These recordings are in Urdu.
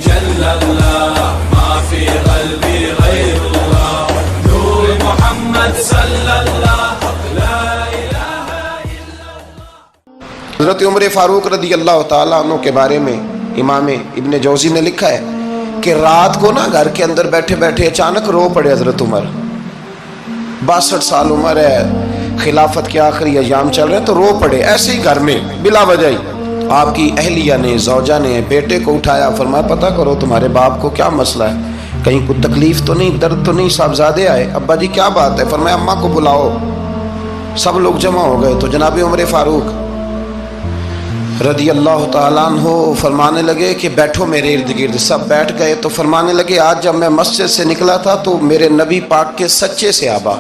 جل اللہ ما فی قلبی غیر اللہ نور محمد صلی اللہ لا الہ الا اللہ۔ حضرت عمر فاروق رضی اللہ تعالیٰ عنہ کے بارے میں امام ابن جوزی نے لکھا ہے کہ رات کو نا گھر کے اندر بیٹھے بیٹھے اچانک رو پڑے حضرت عمر، 62 سال عمر ہے، خلافت کے آخری ایام چل رہے ہیں تو رو پڑے ایسے ہی گھر میں بلا وجہ ہی۔ آپ کی اہلیہ نے زوجہ نے بیٹے کو اٹھایا، فرمایا پتہ کرو تمہارے باپ کو کیا مسئلہ ہے، کہیں کوئی تکلیف تو نہیں، درد تو نہیں، صاحبزادے آئے، ابا جی کیا بات ہے؟ فرمایا اماں کو بلاؤ۔ سب لوگ جمع ہو گئے تو جناب عمر فاروق رضی اللہ تعالیٰ عنہ فرمانے لگے کہ بیٹھو میرے ارد گرد۔ سب بیٹھ گئے تو فرمانے لگے آج جب میں مسجد سے نکلا تھا تو میرے نبی پاک کے سچے صحابہ،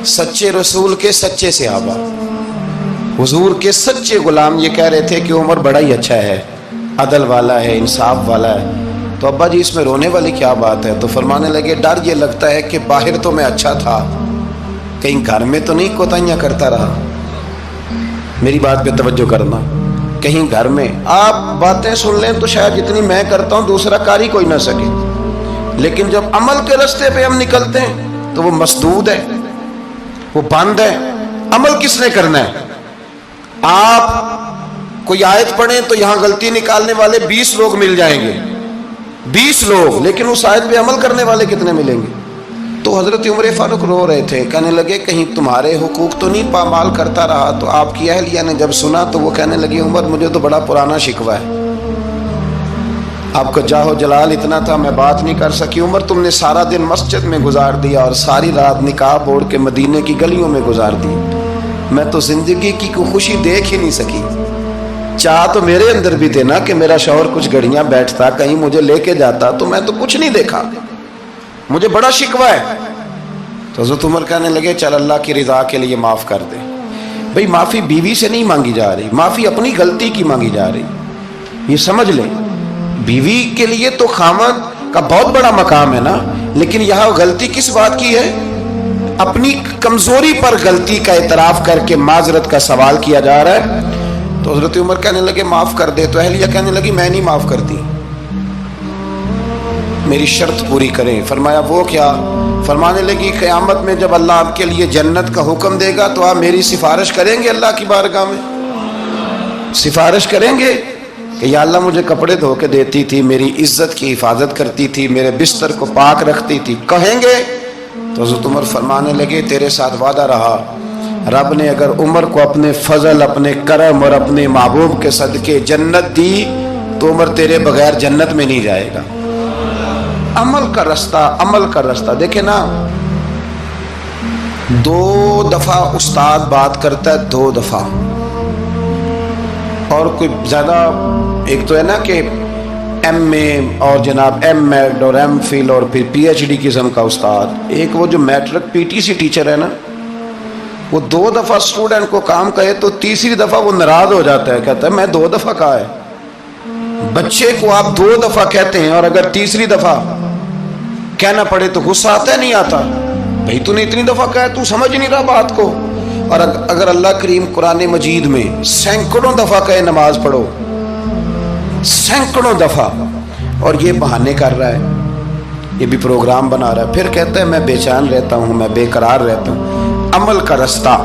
سچے رسول کے سچے صحابہ، حضور کے سچے غلام یہ کہہ رہے تھے کہ عمر بڑا ہی اچھا ہے، عدل والا ہے، انصاف والا ہے۔ تو ابا جی اس میں رونے والی کیا بات ہے؟ تو فرمانے لگے ڈر یہ لگتا ہے کہ باہر تو میں اچھا تھا، کہیں گھر میں تو نہیں کوتاہیاں کرتا رہا۔ میری بات پہ توجہ کرنا، کہیں گھر میں آپ باتیں سن لیں تو شاید جتنی میں کرتا ہوں دوسرا کاری کوئی نہ سکے، لیکن جب عمل کے راستے پہ ہم نکلتے ہیں تو وہ مسدود ہے، وہ بند ہے۔ عمل کس نے کرنا ہے؟ آپ کوئی آیت پڑھیں تو یہاں غلطی نکالنے والے 20 لوگ مل جائیں گے، 20 لوگ، لیکن اس آیت پہ عمل کرنے والے کتنے ملیں گے؟ تو حضرت عمر فاروق رو رہے تھے، کہنے لگے کہیں تمہارے حقوق تو نہیں پامال کرتا رہا۔ تو آپ کی اہلیہ نے جب سنا تو وہ کہنے لگی عمر مجھے تو بڑا پرانا شکوہ ہے، آپ کا جاہ و جلال اتنا تھا میں بات نہیں کر سکی۔ عمر تم نے سارا دن مسجد میں گزار دیا اور ساری رات نقاب اوڑھ کے مدینے کی گلیوں میں گزار دی، میں تو زندگی کی کوئی خوشی دیکھ ہی نہیں سکی۔ چاہ تو میرے اندر بھی تھے نا کہ میرا شوہر کچھ گھڑیاں بیٹھتا، کہیں مجھے لے کے جاتا، تو میں تو کچھ نہیں دیکھا، مجھے بڑا شکوہ ہے۔ تو حضرت عمر کہنے لگے چل اللہ کی رضا کے لیے معاف کر دے۔ بھئی معافی بیوی سے نہیں مانگی جا رہی، معافی اپنی غلطی کی مانگی جا رہی، یہ سمجھ لیں۔ بیوی کے لیے تو خاوند کا بہت بڑا مقام ہے نا، لیکن یہاں غلطی کس بات کی ہے؟ اپنی کمزوری پر غلطی کا اعتراف کر کے معذرت کا سوال کیا جا رہا ہے۔ تو حضرت عمر کہنے لگے معاف کر دے، تو اہلیہ کہنے لگی میں نہیں معاف کرتی، میری شرط پوری کریں۔ فرمایا وہ کیا؟ فرمانے لگی قیامت میں جب اللہ آپ کے لیے جنت کا حکم دے گا تو آپ میری سفارش کریں گے اللہ کی بارگاہ میں؟ سفارش کریں گے کہ یا اللہ مجھے کپڑے دھو کے دیتی تھی، میری عزت کی حفاظت کرتی تھی، میرے بستر کو پاک رکھتی تھی، کہیں گے؟ تو حضرت عمر فرمانے لگے تیرے ساتھ وعدہ رہا، رب نے اگر عمر کو اپنے فضل، اپنے کرم اور اپنے محبوب کے صدقے جنت دی تو عمر تیرے بغیر جنت میں نہیں جائے گا۔ عمل کا رستہ، عمل کا رستہ دیکھیں نا، 2 دفعہ استاد بات کرتا ہے، 2 دفعہ، اور کوئی زیادہ، ایک تو ہے نا کہ ایم اے اور جناب ایم ایڈ اور ایم فل اور پھر پی ایچ ڈی قسم کا استاد، ایک وہ جو matric P T C teacher ہے نا، وہ 2 دفعہ اسٹوڈنٹ کو کام کہے تو تیسری دفعہ وہ ناراض ہو جاتا ہے، کہتا ہے میں 2 دفعہ کہا ہے۔ بچے کو آپ 2 دفعہ کہتے ہیں اور اگر تیسری دفعہ کہنا پڑے تو غصہ آتا ہے نہیں آتا؟ بھئی تو نے اتنی دفعہ کہا تو سمجھ نہیں رہا بات کو۔ اور اگر اللہ کریم قرآن مجید میں سینکڑوں دفعہ کہے نماز پڑھو، سینکڑوں دفعہ، اور یہ بہانے کر رہا ہے، یہ بھی پروگرام بنا رہا ہے، پھر کہتا ہے میں بے چین رہتا ہوں، میں بے قرار رہتا ہوں۔ عمل کا رستہ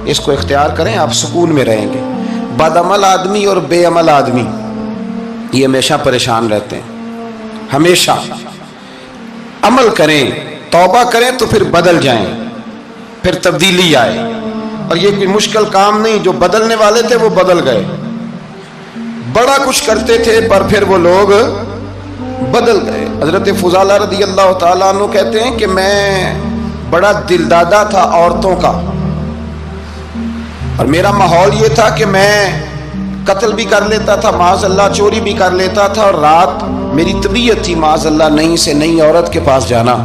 اس کو اختیار کریں، آپ سکون میں رہیں گے۔ بد عمل آدمی اور بے عمل آدمی یہ ہمیشہ پریشان رہتے ہیں، ہمیشہ۔ عمل کریں، توبہ کریں تو پھر بدل جائیں، پھر تبدیلی آئے، اور یہ کوئی مشکل کام نہیں، جو بدلنے والے تھے وہ بدل گئے، بڑا کچھ کرتے تھے پر پھر وہ لوگ بدل گئے۔ حضرت فضالہ رضی اللہ تعالیٰ عنہ کہتے ہیں کہ میں بڑا دلدادہ تھا عورتوں کا، اور میرا ماحول یہ تھا کہ میں قتل بھی کر لیتا تھا، معاذ اللہ چوری بھی کر لیتا تھا، اور رات میری طبیعت تھی معاذ اللہ نئی سے نئی عورت کے پاس جانا۔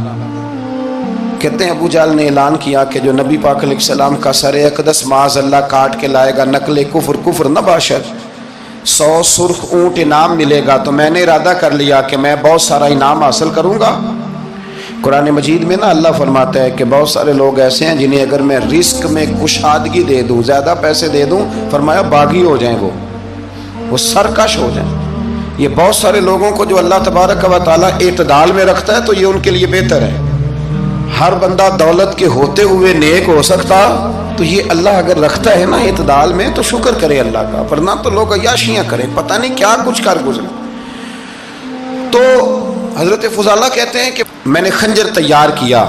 کہتے ہیں ابو جہل نے اعلان کیا کہ جو نبی پاک علیہ السلام کا سر اقدس معاذ اللہ کاٹ کے لائے گا، نقل کفر کفر نہ باشد، 100 سرخ اونٹ انعام ملے گا۔ تو میں نے ارادہ کر لیا کہ میں بہت سارا انعام حاصل کروں گا۔ قرآن مجید میں نا اللہ فرماتا ہے کہ بہت سارے لوگ ایسے ہیں جنہیں اگر میں رزق میں کشادگی دے دوں، زیادہ پیسے دے دوں، فرمایا باغی ہو جائیں، وہ سرکش ہو جائیں۔ یہ بہت سارے لوگوں کو جو اللہ تبارک و تعالیٰ اعتدال میں رکھتا ہے تو یہ ان کے لیے بہتر ہے. ہر بندہ دولت کے ہوتے ہوئے نیک ہو سکتا، تو یہ اللہ اگر رکھتا ہے نا اعتدال میں تو شکر کرے اللہ کا، ورنہ تو لوگ عیاشیاں کریں، پتہ نہیں کیا کچھ کر گزرے. تو حضرت فضالہ کہتے ہیں کہ میں نے خنجر تیار کیا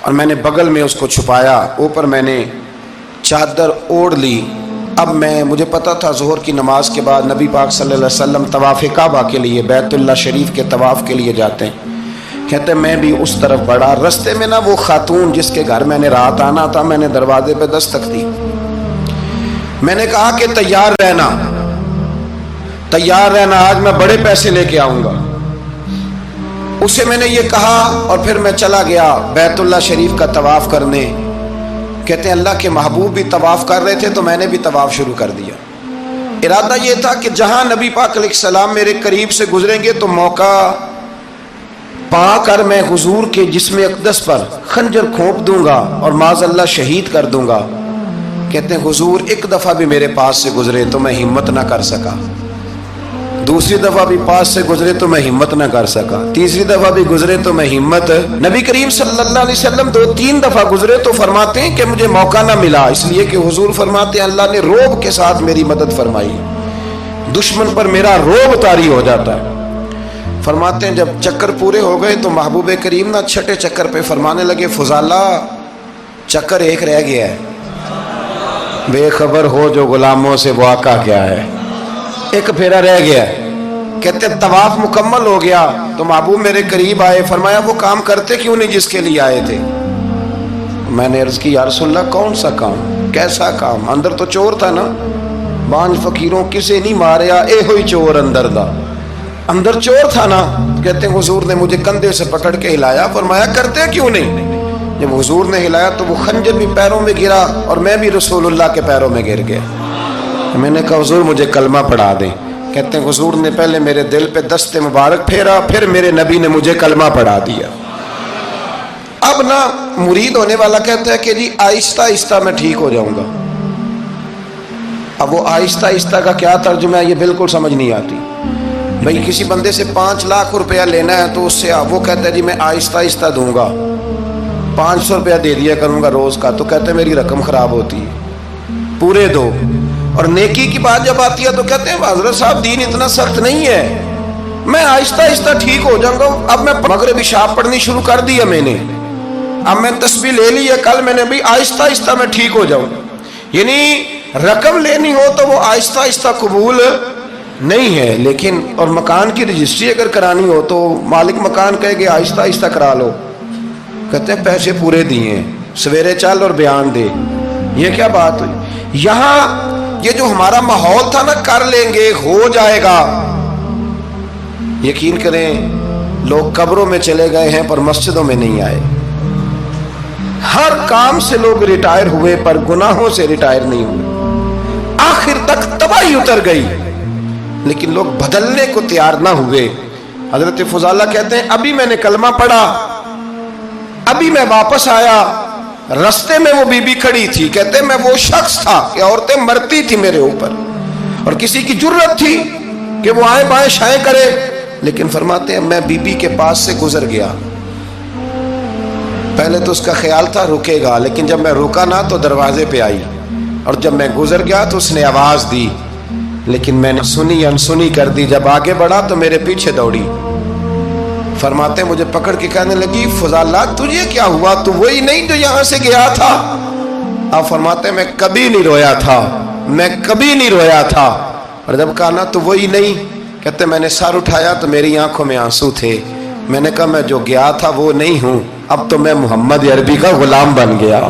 اور میں نے بغل میں اس کو چھپایا، اوپر میں نے چادر اوڑھ لی. اب مجھے پتا تھا ظہر کی نماز کے بعد نبی پاک صلی اللہ علیہ وسلم طواف کعبہ کے لیے، بیت اللہ شریف کے طواف کے لیے جاتے ہیں. کہتے ہیں میں بھی اس طرف بڑھا، رستے میں نا وہ خاتون جس کے گھر میں نے رات آنا تھا، میں نے دروازے پہ دستک دی. میں نے کہا کہ تیار رہنا، تیار رہنا، آج میں بڑے پیسے لے کے آؤں گا. اسے میں نے یہ کہا اور پھر میں چلا گیا بیت اللہ شریف کا طواف کرنے. کہتے ہیں اللہ کے محبوب بھی طواف کر رہے تھے تو میں نے بھی طواف شروع کر دیا. ارادہ یہ تھا کہ جہاں نبی پاک علیہ السلام میرے قریب سے گزریں گے تو موقع پا کر میں حضور کے جسم اقدس پر خنجر کھونپ دوں گا اور معاذ اللہ شہید کر دوں گا. کہتے ہیں حضور ایک دفعہ بھی میرے پاس سے گزرے تو میں ہمت نہ کر سکا، دوسری دفعہ بھی پاس سے گزرے تو میں ہمت نہ کر سکا، تیسری دفعہ بھی گزرے تو میں ہمت. نبی کریم صلی اللہ علیہ وسلم 2-3 دفعہ گزرے تو فرماتے ہیں کہ مجھے موقع نہ ملا، اس لیے کہ حضور فرماتے ہیں اللہ نے روب کے ساتھ میری مدد فرمائی، دشمن پر میرا روب طاری ہو جاتا ہے. فرماتے ہیں جب چکر پورے ہو گئے تو محبوب کریم نہ چھٹے چکر پہ فرمانے لگے فضالہ چکر ایک رہ گیا ہے، بے خبر ہو جو غلاموں سے وہ آقا کیا ہے، ایک پھیرا رہ گیا ہے. کہتے طواف مکمل ہو گیا تو محبوب میرے قریب آئے، فرمایا وہ کام کرتے کیوں نہیں جس کے لیے آئے تھے؟ میں نے عرض کی یا رسول اللہ کون سا کام، کیسا کام؟ اندر تو چور تھا نا، بانج فقیروں کسے نہیں ماریا اے ہوئی چور اندر دا، اندر چور تھا نا. کہتے ہیں حضور نے مجھے کندھے سے پکڑ کے ہلایا، فرمایا کرتے کیوں نہیں؟ جب حضور نے ہلایا تو وہ خنجر بھی پیروں میں گرا اور میں بھی رسول اللہ کے پیروں میں گر گیا. میں نے کہا حضور مجھے کلمہ پڑھا دیں. کہتے ہیں حضور نے پہلے میرے دل پہ دست مبارک پھیرا، پھر میرے نبی نے مجھے کلمہ پڑھا دیا. اب نا مرید ہونے والا کہتا ہے کہ جی آہستہ آہستہ میں ٹھیک ہو جاؤں گا. اب وہ آہستہ آہستہ کا کیا ترجمہ ہے یہ بالکل سمجھ نہیں آتی. بھئی کسی بندے سے 5 لاکھ روپیہ لینا ہے تو اس سے وہ کہتا ہے جی میں آہستہ آہستہ دوں گا، 500 روپیہ دے دیا کروں گا روز کا، تو کہتے ہیں میری رقم خراب ہوتی ہے، پورے دو. اور نیکی کی بات جب آتی ہے تو کہتے ہیں حضرت صاحب دین اتنا سخت نہیں ہے، میں آہستہ آہستہ ٹھیک ہو جاؤں گا. اب میں مغرب عشاء پڑھنی شروع کر دی ہے میں نے، اب میں تسبیح لے لی ہے کل میں نے، بھی آہستہ آہستہ میں ٹھیک ہو جاؤں. یعنی رقم لینی ہو تو وہ آہستہ آہستہ قبول نہیں ہے، لیکن اور مکان کی رجسٹری اگر کرانی ہو تو مالک مکان کہے کہ آہستہ آہستہ کرا لو. کہتے ہیں پیسے پورے دیے، سویرے چل اور بیان دے. یہ کیا بات ہوئی؟ یہاں یہ جو ہمارا ماحول تھا نا کر لیں گے ہو جائے گا، یقین کریں لوگ قبروں میں چلے گئے ہیں پر مسجدوں میں نہیں آئے. ہر کام سے لوگ ریٹائر ہوئے پر گناہوں سے ریٹائر نہیں ہوئے. آخر تک تباہی اتر گئی لیکن لوگ بدلنے کو تیار نہ ہوئے. حضرت فضالہ کہتے ہیں ابھی میں نے کلمہ پڑھا، ابھی میں واپس آیا، رستے میں وہ بی بی کھڑی تھی. کہتے ہیں میں وہ شخص تھا کہ عورتیں مرتی تھی میرے اوپر اور کسی کی جرت تھی کہ وہ آئیں بائیں شائیں کرے، لیکن فرماتے ہیں میں بی بی کے پاس سے گزر گیا. پہلے تو اس کا خیال تھا رکے گا، لیکن جب میں رکا نہ تو دروازے پہ آئی، اور جب میں گزر گیا تو اس نے آواز دی، لیکن میں نے سنی انسنی کر دی. جب آگے بڑھا تو میرے پیچھے دوڑی. فرماتے ہیں مجھے پکڑ کے کہنے لگی فضالہ تجھے کیا ہوا، تو وہی نہیں جو یہاں سے گیا تھا؟ آپ فرماتے ہیں میں کبھی نہیں رویا تھا، میں کبھی نہیں رویا تھا. اور جب کہا نا تو وہی نہیں، کہتے میں نے سر اٹھایا تو میری آنکھوں میں آنسو تھے. میں نے کہا میں جو گیا تھا وہ نہیں ہوں، اب تو میں محمد عربی کا غلام بن گیا،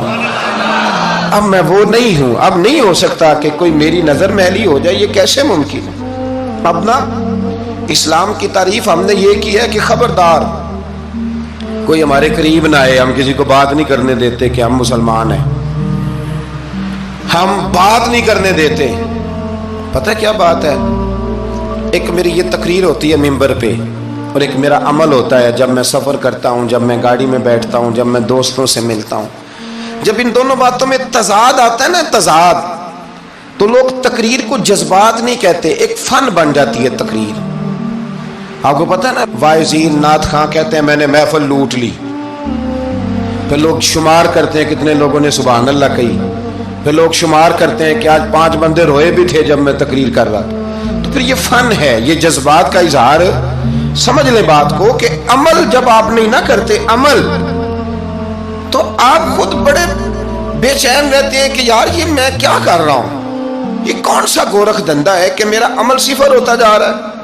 اب میں وہ نہیں ہوں. اب نہیں ہو سکتا کہ کوئی میری نظر میلی ہو جائے، یہ کیسے ممکن ہے؟ اب نا اسلام کی تعریف ہم نے یہ کی ہے کہ خبردار کوئی ہمارے قریب نہ آئے، ہم کسی کو بات نہیں کرنے دیتے کہ ہم مسلمان ہیں، ہم بات نہیں کرنے دیتے. پتہ کیا بات ہے؟ ایک میری یہ تقریر ہوتی ہے ممبر پہ، اور ایک میرا عمل ہوتا ہے جب میں سفر کرتا ہوں، جب میں گاڑی میں بیٹھتا ہوں، جب میں دوستوں سے ملتا ہوں. جب ان دونوں باتوں میں تضاد آتا ہے نا، تضاد، تو لوگ تقریر کو جذبات نہیں کہتے، ایک فن بن جاتی ہے تقریر. آپ کو پتہ ہے نا، وائزین نعت خواں کہتے ہیں میں نے محفل لوٹ لی، پھر لوگ شمار کرتے ہیں کتنے لوگوں نے سبحان اللہ کہی، پھر لوگ شمار کرتے ہیں کہ آج 5 بندے روئے بھی تھے جب میں تقریر کر رہا تھا. تو پھر یہ فن ہے، یہ جذبات کا اظہار. سمجھ لیں بات کو کہ عمل جب آپ نہیں نہ کرتے عمل، تو آپ خود بڑے بے چین رہتے ہیں کہ یار یہ میں کیا کر رہا ہوں، یہ کون سا گورکھ دھندا ہے کہ میرا عمل صفر ہوتا جا رہا ہے.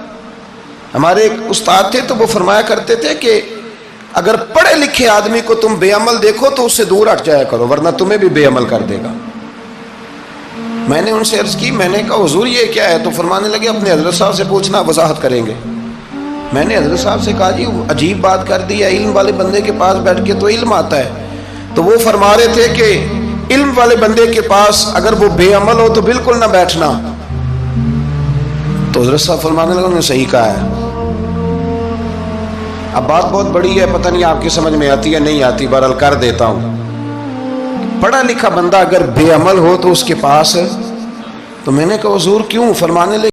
ہمارے ایک استاد تھے تو وہ فرمایا کرتے تھے کہ اگر پڑھے لکھے آدمی کو تم بے عمل دیکھو تو اس سے دور ہٹ جایا کرو، ورنہ تمہیں بھی بے عمل کر دے گا. میں نے ان سے عرض کی، میں نے کہا حضور یہ کیا ہے؟ تو فرمانے لگے اپنے حضرت صاحب سے پوچھنا، وضاحت کریں گے. میں نے حضرت صاحب سے کہا جی عجیب بات کر دی ہے، علم والے بندے کے پاس بیٹھ کے تو علم آتا ہے. تو وہ فرما رہے تھے کہ علم والے بندے کے پاس اگر وہ بے عمل ہو تو بالکل نہ بیٹھنا. تو حضرت صاحب فرمانے لگے انہوں نے صحیح کہا ہے. اب بات بہت بڑی ہے، پتہ نہیں آپ کی سمجھ میں آتی ہے نہیں آتی، بہرحال کر دیتا ہوں. پڑھا لکھا بندہ اگر بے عمل ہو تو اس کے پاس، تو میں نے کہا حضور کیوں؟ فرمانے لگے